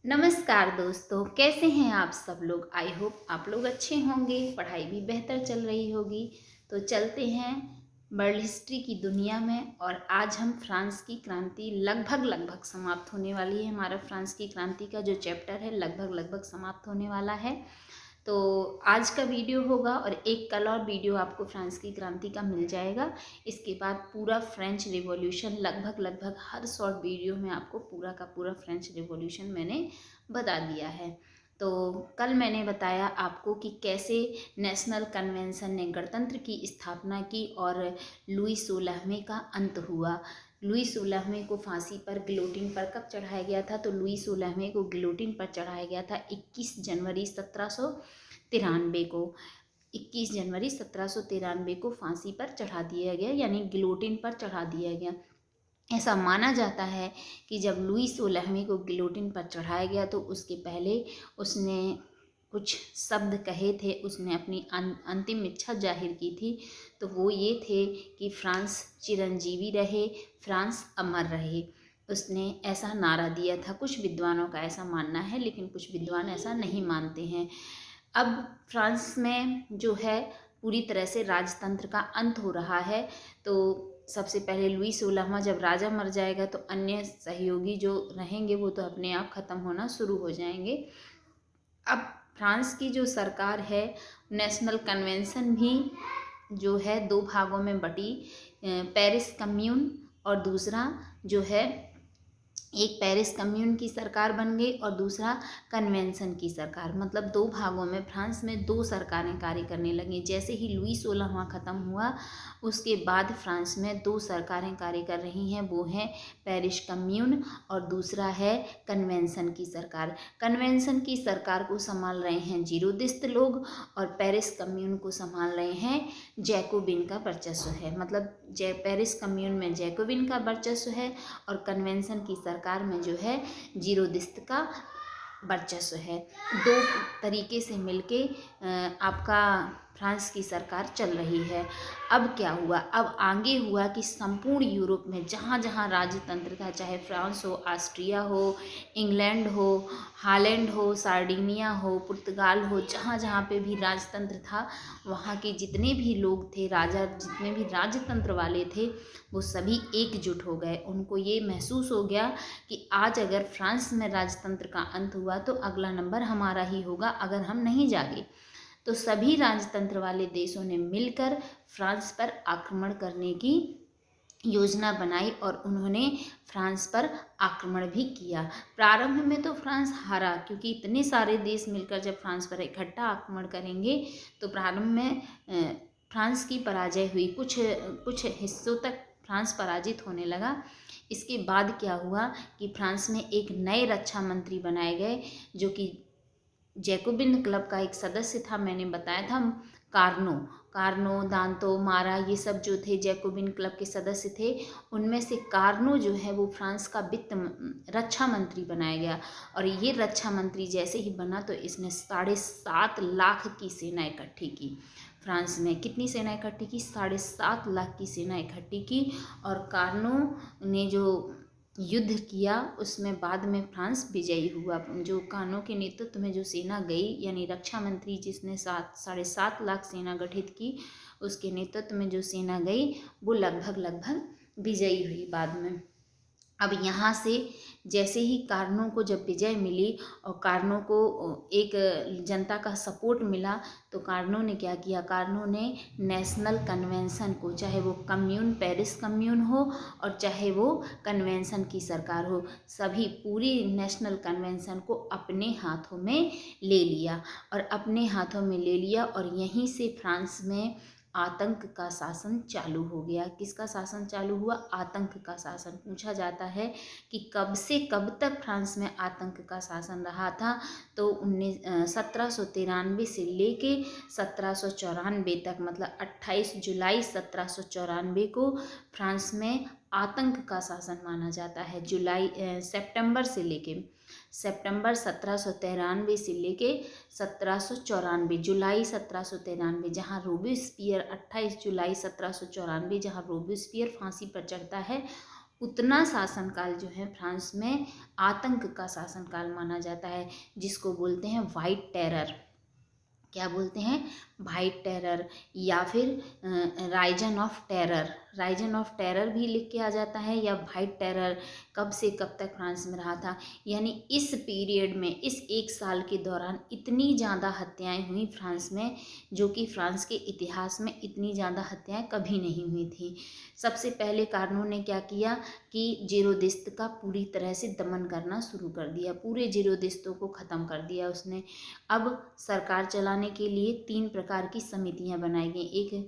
नमस्कार दोस्तों, कैसे हैं आप सब लोग। आई होप आप लोग अच्छे होंगे, पढ़ाई भी बेहतर चल रही होगी। तो चलते हैं वर्ल्ड हिस्ट्री की दुनिया में। और आज हम फ्रांस की क्रांति लगभग समाप्त होने वाली है। हमारा फ्रांस की क्रांति का जो चैप्टर है लगभग समाप्त होने वाला है। तो आज का वीडियो होगा और एक कल और वीडियो आपको फ्रांस की क्रांति का मिल जाएगा। इसके बाद पूरा फ्रेंच रिवॉल्यूशन लगभग हर शॉर्ट वीडियो में आपको पूरा का पूरा फ्रेंच रिवॉल्यूशन मैंने बता दिया है। तो कल मैंने बताया आपको कि कैसे नेशनल कन्वेंशन ने गणतंत्र की स्थापना की और लुई 16वें का अंत हुआ। लुई 16वें को फांसी पर गिलोटिन पर कब चढ़ाया गया था? तो लुई 16वें को गिलोटिन पर चढ़ाया गया था 21 जनवरी 1793 को। 21 जनवरी 1793 को फांसी पर चढ़ा दिया गया, यानी गिलोटिन पर चढ़ा दिया गया। ऐसा माना जाता है कि जब लुई 16वें को गिलोटिन पर चढ़ाया गया तो उसके पहले उसने कुछ शब्द कहे थे, उसने अपनी अंतिम इच्छा जाहिर की थी। तो वो ये थे कि फ्रांस चिरंजीवी रहे, फ्रांस अमर रहे। उसने ऐसा नारा दिया था। कुछ विद्वानों का ऐसा मानना है, लेकिन कुछ विद्वान ऐसा नहीं मानते हैं। अब फ्रांस में जो है पूरी तरह से राजतंत्र का अंत हो रहा है। तो सबसे पहले लुई 16वां जब राजा मर जाएगा तो अन्य सहयोगी जो रहेंगे वो तो अपने आप ख़त्म होना शुरू हो जाएंगे। अब फ्रांस की जो सरकार है, नेशनल कन्वेंशन भी जो है दो भागों में बटी। पेरिस कम्यून और दूसरा जो है, एक पेरिस कम्यून की सरकार बन गई और दूसरा कन्वेंशन की सरकार। मतलब दो भागों में फ्रांस में दो सरकारें कार्य करने लगी। जैसे ही लुई 16वां ख़त्म हुआ उसके बाद फ्रांस में दो सरकारें कार्य कर रही हैं। वो हैं पेरिस कम्यून और दूसरा है कन्वेंशन की सरकार। कन्वेंशन की सरकार को संभाल रहे हैं जीरोदिस्त लोग और पेरिस कम्यून को संभाल रहे हैं जैकोबिन का वर्चस्व है। मतलब पेरिस कम्यून में जैकोबिन का वर्चस्व है और कन्वेंशन की सरकार में जो है जीरोदिस्त का वर्चस्व है। दो तरीके से मिलके आपका फ्रांस की सरकार चल रही है। अब क्या हुआ? अब आगे हुआ कि संपूर्ण यूरोप में जहाँ जहाँ राजतंत्र था, चाहे फ्रांस हो, ऑस्ट्रिया हो, इंग्लैंड हो, हॉलैंड हो, सार्डिनिया हो, पुर्तगाल हो, जहाँ जहाँ पे भी राजतंत्र था वहाँ के जितने भी लोग थे, राजा जितने भी राजतंत्र वाले थे, वो सभी एकजुट हो गए। उनको ये महसूस हो गया कि आज अगर फ्रांस में राजतंत्र का अंत हुआ तो अगला नंबर हमारा ही होगा अगर हम नहीं जागे। तो सभी राजतंत्र वाले देशों ने मिलकर फ्रांस पर आक्रमण करने की योजना बनाई और उन्होंने फ्रांस पर आक्रमण भी किया। प्रारंभ में तो फ्रांस हारा, क्योंकि इतने सारे देश मिलकर जब फ्रांस पर इकट्ठा आक्रमण करेंगे तो प्रारंभ में फ्रांस की पराजय हुई। कुछ हिस्सों तक फ्रांस पराजित होने लगा। इसके बाद क्या हुआ कि फ्रांस में एक नए रक्षा मंत्री बनाए गए, जो कि जैकोबिन क्लब का एक सदस्य था। मैंने बताया था कार्नो, दांतो, मारा, ये सब जो थे जैकोबिन क्लब के सदस्य थे। उनमें से कार्नो जो है वो फ्रांस का रक्षा मंत्री बनाया गया। और ये रक्षा मंत्री जैसे ही बना तो इसने 7.5 लाख की सेना इकट्ठी की। फ्रांस में कितनी सेना इकट्ठी की? 7.5 लाख की सेना इकट्ठी की। और कार्नो ने जो युद्ध किया उसमें बाद में फ्रांस विजयी हुआ। जो कानो के नेतृत्व में जो सेना गई, यानी रक्षा मंत्री जिसने 7.5 लाख सेना गठित की, उसके नेतृत्व में जो सेना गई वो लगभग विजयी हुई बाद में। अब यहाँ से जैसे ही कार्नो को जब विजय मिली और कार्नो को एक जनता का सपोर्ट मिला तो कार्नो ने क्या किया? कार्नो ने नेशनल कन्वेंशन को, चाहे वो कम्यून पेरिस कम्यून हो और चाहे वो कन्वेंशन की सरकार हो, सभी पूरी नेशनल कन्वेंशन को अपने हाथों में ले लिया। और यहीं से फ्रांस में आतंक का शासन चालू हो गया। किसका शासन चालू हुआ? आतंक का शासन। पूछा जाता है कि कब से कब तक फ्रांस में आतंक का शासन रहा था? तो 1793 से लेके 1794 तक, मतलब 28 जुलाई 1794 को फ्रांस में आतंक का शासन माना जाता है। सितंबर 1793 से लेके 1794, जुलाई 1793, जहाँ रोबेस्पियर 28 जुलाई 1794 जहाँ रोबेस्पियर फांसी पर चढ़ता है, उतना शासनकाल जो है फ्रांस में आतंक का शासनकाल माना जाता है, जिसको बोलते हैं वाइट टेरर। क्या बोलते हैं? वाइट टेरर, या फिर Ryzen of terror. Ryzen of terror भी लिख के आ जाता है, या वाइट टेरर कब से कब तक फ्रांस में रहा था। यानी इस पीरियड में, इस 1 साल के दौरान इतनी ज़्यादा हत्याएं हुई फ्रांस में, जो कि फ्रांस के इतिहास में इतनी ज़्यादा हत्याएं कभी नहीं हुई थी। सबसे पहले कार्नो ने क्या किया कि जीरोदिस्त का पूरी तरह से दमन करना शुरू कर दिया, पूरे जीरोदिस्तों को ख़त्म कर दिया उसने। अब सरकार चलाने के लिए 3 प्रकार की समितियां बनाई गई। एक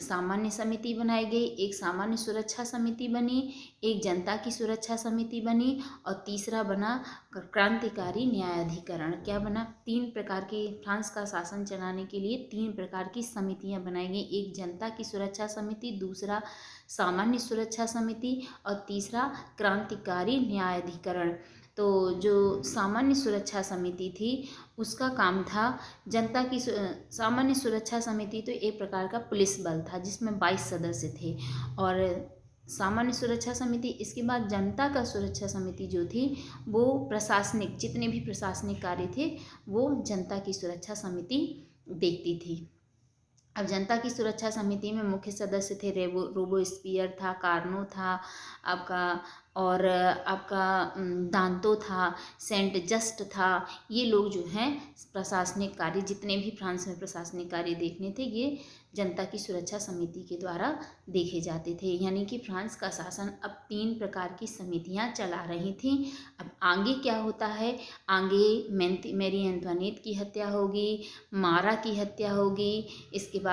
सामान्य समिति बनाई गई, एक सामान्य सुरक्षा समिति बनी, एक जनता की सुरक्षा समिति बनी, और तीसरा बना क्रांतिकारी न्यायाधिकरण। क्या बना? 3 प्रकार की, फ्रांस का शासन चलाने के लिए 3 प्रकार की समितियां बनाई गई। एक जनता की सुरक्षा समिति, दूसरा सामान्य सुरक्षा समिति, और तीसरा क्रांतिकारी न्यायाधिकरण। तो जो सामान्य सुरक्षा समिति थी उसका काम था जनता की सामान्य सुरक्षा समिति तो एक प्रकार का पुलिस बल था जिसमें 22 सदस्य थे। और सामान्य सुरक्षा समिति, इसके बाद जनता का सुरक्षा समिति जो थी वो प्रशासनिक, जितने भी प्रशासनिक कार्य थे वो जनता की सुरक्षा समिति देखती थी। अब जनता की सुरक्षा समिति में मुख्य सदस्य थे रोबोस्पियर था, कार्नो था आपका, और आपका दांतो था, सेंट जस्ट था। ये लोग जो हैं प्रशासनिक कार्य, जितने भी फ्रांस में प्रशासनिक कार्य देखने थे ये जनता की सुरक्षा समिति के द्वारा देखे जाते थे। यानी कि फ्रांस का शासन अब 3 प्रकार की समितियां चला रही थी। अब आगे क्या होता है? आगे मैरी एंटोनेट की हत्या होगी, मारा की हत्या होगी, इसके बाद